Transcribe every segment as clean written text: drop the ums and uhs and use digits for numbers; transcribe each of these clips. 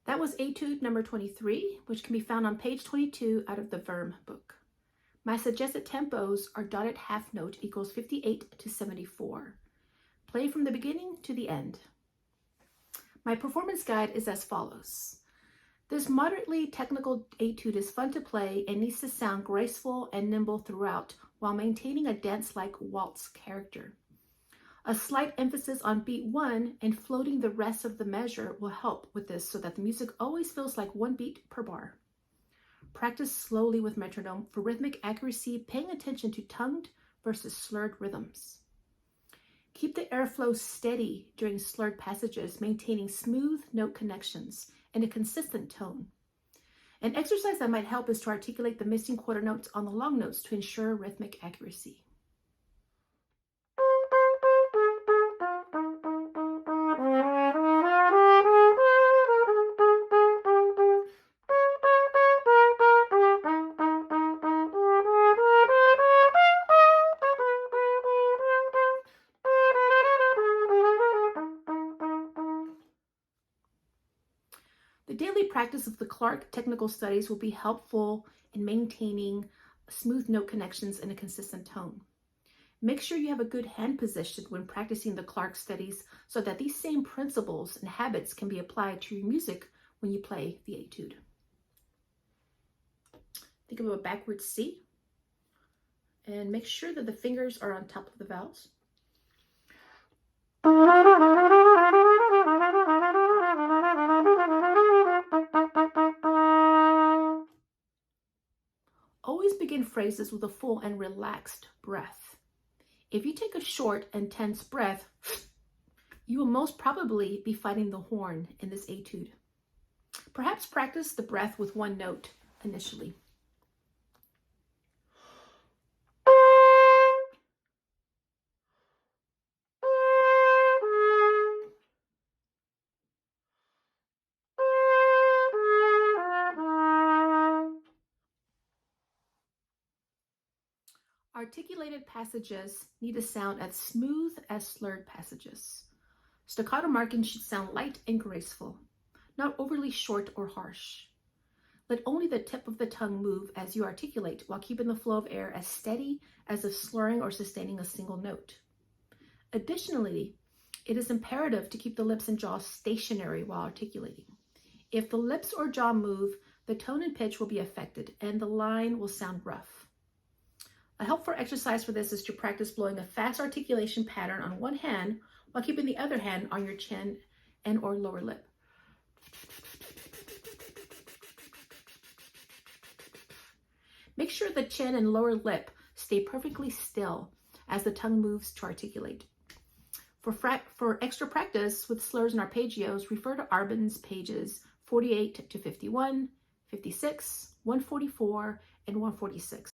That was Etude number 23, which can be found on page 22 out of the Verm book. My suggested tempos are dotted half note equals 58 to 74. Play from the beginning to the end. My performance guide is as follows. This moderately technical etude is fun to play and needs to sound graceful and nimble throughout while maintaining a dance-like waltz character. A slight emphasis on beat 1 and floating the rest of the measure will help with this so that the music always feels like one beat per bar. Practice slowly with metronome for rhythmic accuracy, paying attention to tongued versus slurred rhythms. Keep the airflow steady during slurred passages, maintaining smooth note connections and a consistent tone. An exercise that might help is to articulate the missing quarter notes on the long notes to ensure rhythmic accuracy. The daily practice of the Clark Technical Studies will be helpful in maintaining smooth note connections and a consistent tone. Make sure you have a good hand position when practicing the Clark studies so that these same principles and habits can be applied to your music when you play the etude. Think of a backwards C and make sure that the fingers are on top of the vowels. Always begin phrases with a full and relaxed breath. If you take a short and tense breath, you will most probably be fighting the horn in this etude. Perhaps practice the breath with one note initially. Articulated passages need to sound as smooth as slurred passages. Staccato marking should sound light and graceful, not overly short or harsh. Let only the tip of the tongue move as you articulate while keeping the flow of air as steady as if slurring or sustaining a single note. Additionally, it is imperative to keep the lips and jaw stationary while articulating. If the lips or jaw move, the tone and pitch will be affected and the line will sound rough. A helpful exercise for this is to practice blowing a fast articulation pattern on one hand while keeping the other hand on your chin and or lower lip. Make sure the chin and lower lip stay perfectly still as the tongue moves to articulate. For extra practice with slurs and arpeggios, refer to Arbin's pages 48 to 51, 56, 144, and 146.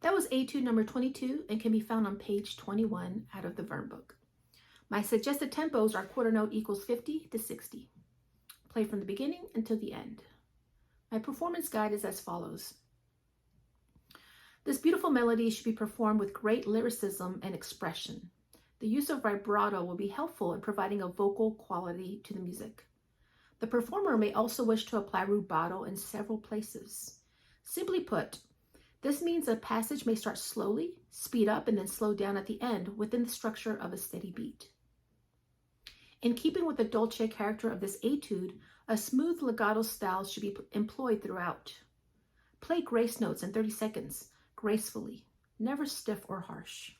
That was Etude number 22 and can be found on page 21 out of the Vern book. My suggested tempos are quarter note equals 50 to 60. Play from the beginning until the end. My performance guide is as follows. This beautiful melody should be performed with great lyricism and expression. The use of vibrato will be helpful in providing a vocal quality to the music. The performer may also wish to apply rubato in several places. Simply put, this means a passage may start slowly, speed up, and then slow down at the end within the structure of a steady beat. In keeping with the dolce character of this etude, a smooth legato style should be employed throughout. Play grace notes in 30 seconds, gracefully, never stiff or harsh.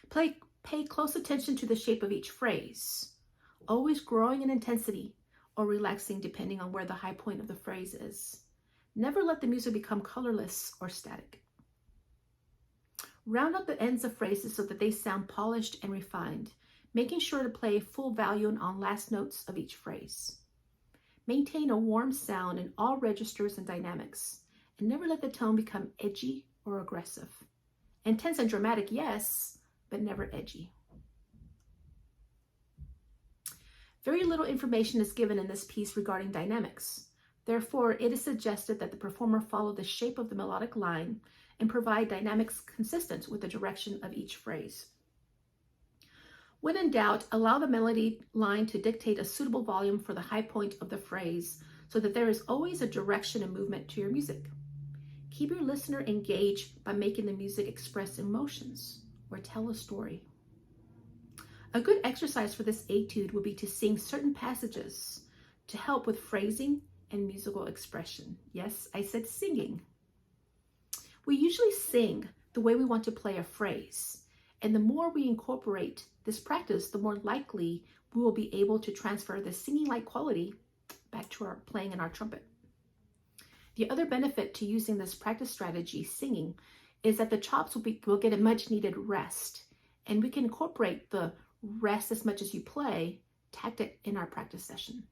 Pay close attention to the shape of each phrase, always growing in intensity or relaxing depending on where the high point of the phrase is. Never let the music become colorless or static. Round up the ends of phrases so that they sound polished and refined, making sure to play full volume on last notes of each phrase. Maintain a warm sound in all registers and dynamics, and never let the tone become edgy or aggressive. Intense and dramatic, yes, but never edgy. Very little information is given in this piece regarding dynamics. Therefore, it is suggested that the performer follow the shape of the melodic line and provide dynamics consistent with the direction of each phrase. When in doubt, allow the melody line to dictate a suitable volume for the high point of the phrase so that there is always a direction and movement to your music. Keep your listener engaged by making the music express emotions or tell a story. A good exercise for this etude would be to sing certain passages to help with phrasing and musical expression. Yes, I said singing. We usually sing the way we want to play a phrase, and the more we incorporate this practice, the more likely we will be able to transfer the singing-like quality back to our playing in our trumpet. The other benefit to using this practice strategy, singing, is that the chops will get a much-needed rest, and we can incorporate the rest as much as you play tactic in our practice session.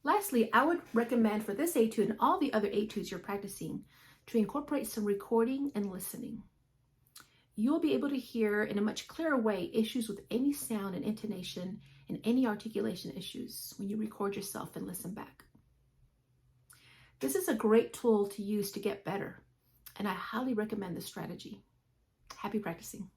Lastly, I would recommend for this etude and all the other etudes you're practicing to incorporate some recording and listening. You'll be able to hear in a much clearer way issues with any sound and intonation and any articulation issues when you record yourself and listen back. This is a great tool to use to get better, and I highly recommend this strategy. Happy practicing.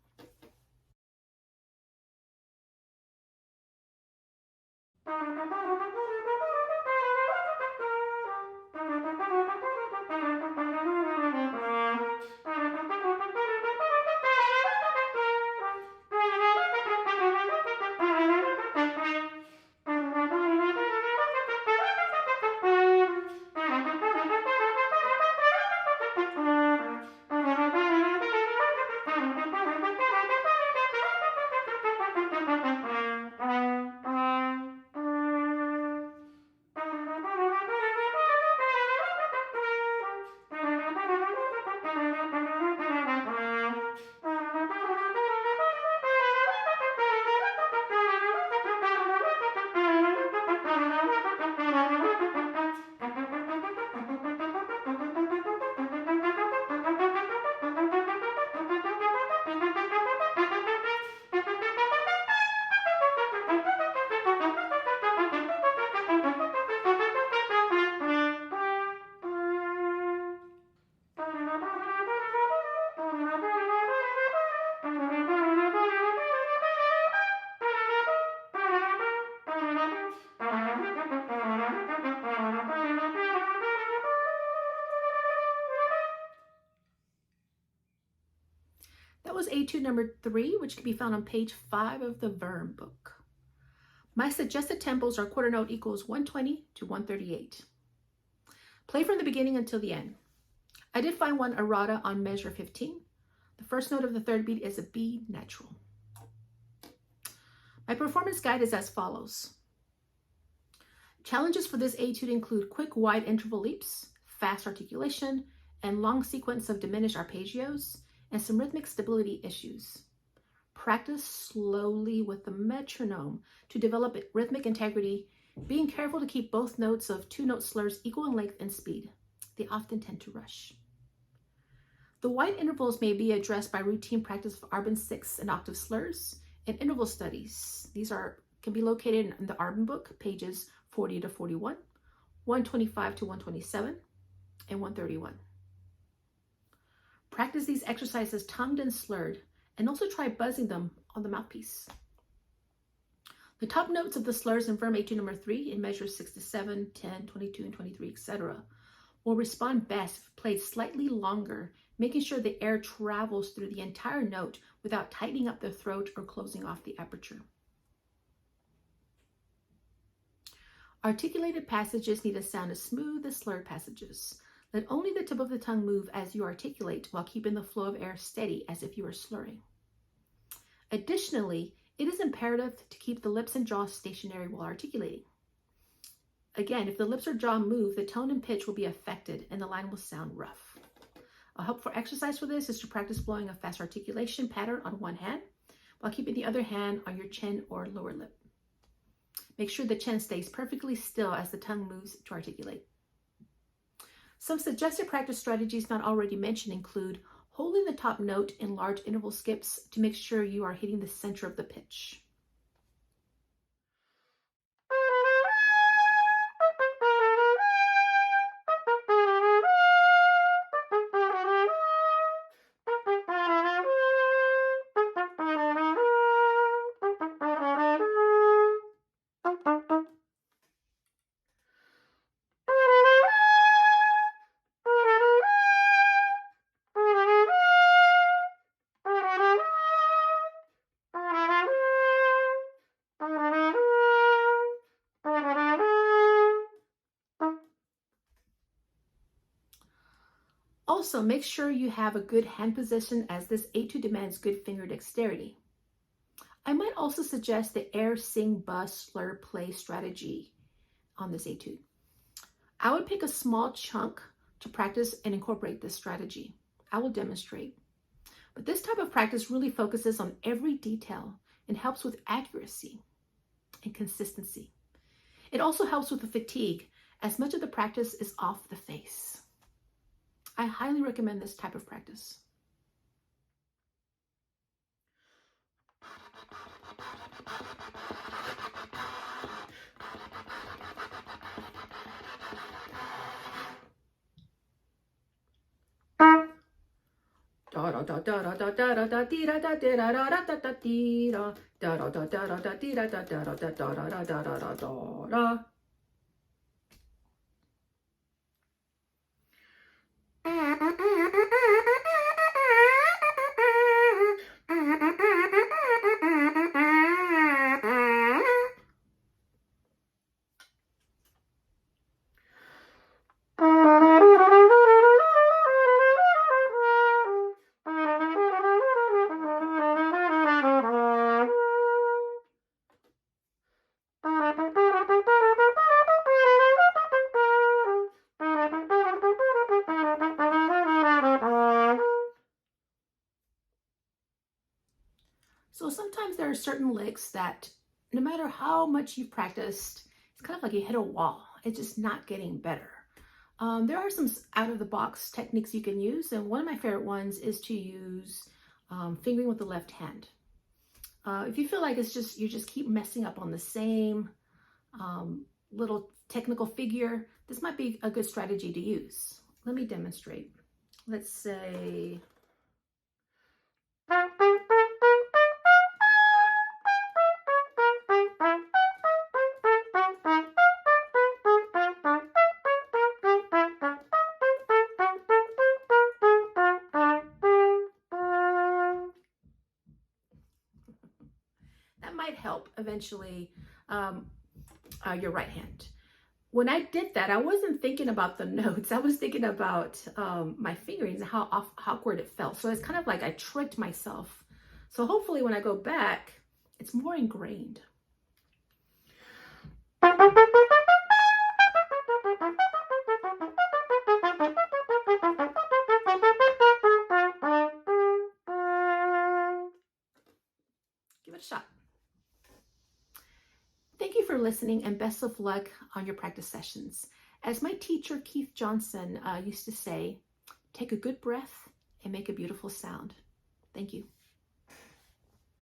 That was etude number 3, which can be found on page 5 of the Vern book. My suggested tempos are quarter note equals 120 to 138. Play from the beginning until the end. I did find one errata on measure 15. The first note of the third beat is a B natural. My performance guide is as follows. Challenges for this etude include quick wide interval leaps, fast articulation, and long sequence of diminished arpeggios, and some rhythmic stability issues. Practice slowly with the metronome to develop rhythmic integrity, being careful to keep both notes of two-note slurs equal in length and speed. They often tend to rush. The white intervals may be addressed by routine practice of Arbin 6 and octave slurs and interval studies. These can be located in the Arbin book, pages 40 to 41, 125 to 127, and 131. Practice these exercises tongued and slurred, and also try buzzing them on the mouthpiece. The top notes of the slurs in Verm Etude number 3 in measures 6 to 7, 10, 22, and 23, etc. will respond best if played slightly longer, making sure the air travels through the entire note without tightening up the throat or closing off the aperture. Articulated passages need to sound as smooth as slurred passages. Let only the tip of the tongue move as you articulate while keeping the flow of air steady as if you were slurring. Additionally, it is imperative to keep the lips and jaw stationary while articulating. Again, if the lips or jaw move, the tone and pitch will be affected and the line will sound rough. A helpful exercise for this is to practice blowing a fast articulation pattern on one hand while keeping the other hand on your chin or lower lip. Make sure the chin stays perfectly still as the tongue moves to articulate. Some suggested practice strategies not already mentioned include holding the top note in large interval skips to make sure you are hitting the center of the pitch. Also, make sure you have a good hand position as this etude demands good finger dexterity. I might also suggest the air, sing, buzz, slur, play strategy on this etude. I would pick a small chunk to practice and incorporate this strategy. I will demonstrate. But this type of practice really focuses on every detail and helps with accuracy and consistency. It also helps with the fatigue, as much of the practice is off the face. I highly recommend this type of practice. So sometimes there are certain licks that no matter how much you've practiced, it's kind of like you hit a wall. It's just not getting better. There are some out-of-the-box techniques you can use, and one of my favorite ones is to use fingering with the left hand. If you feel like you just keep messing up on the same little technical figure, this might be a good strategy to use. Let me demonstrate. Let's say... That might help eventually your right hand. When I did that, I wasn't thinking about the notes. I was thinking about my fingerings and how awkward it felt. So it's kind of like I tricked myself. So hopefully when I go back, it's more ingrained. Give it a shot. Thank you for listening and best of luck on your practice sessions. As my teacher, Keith Johnson, used to say, take a good breath and make a beautiful sound. Thank you.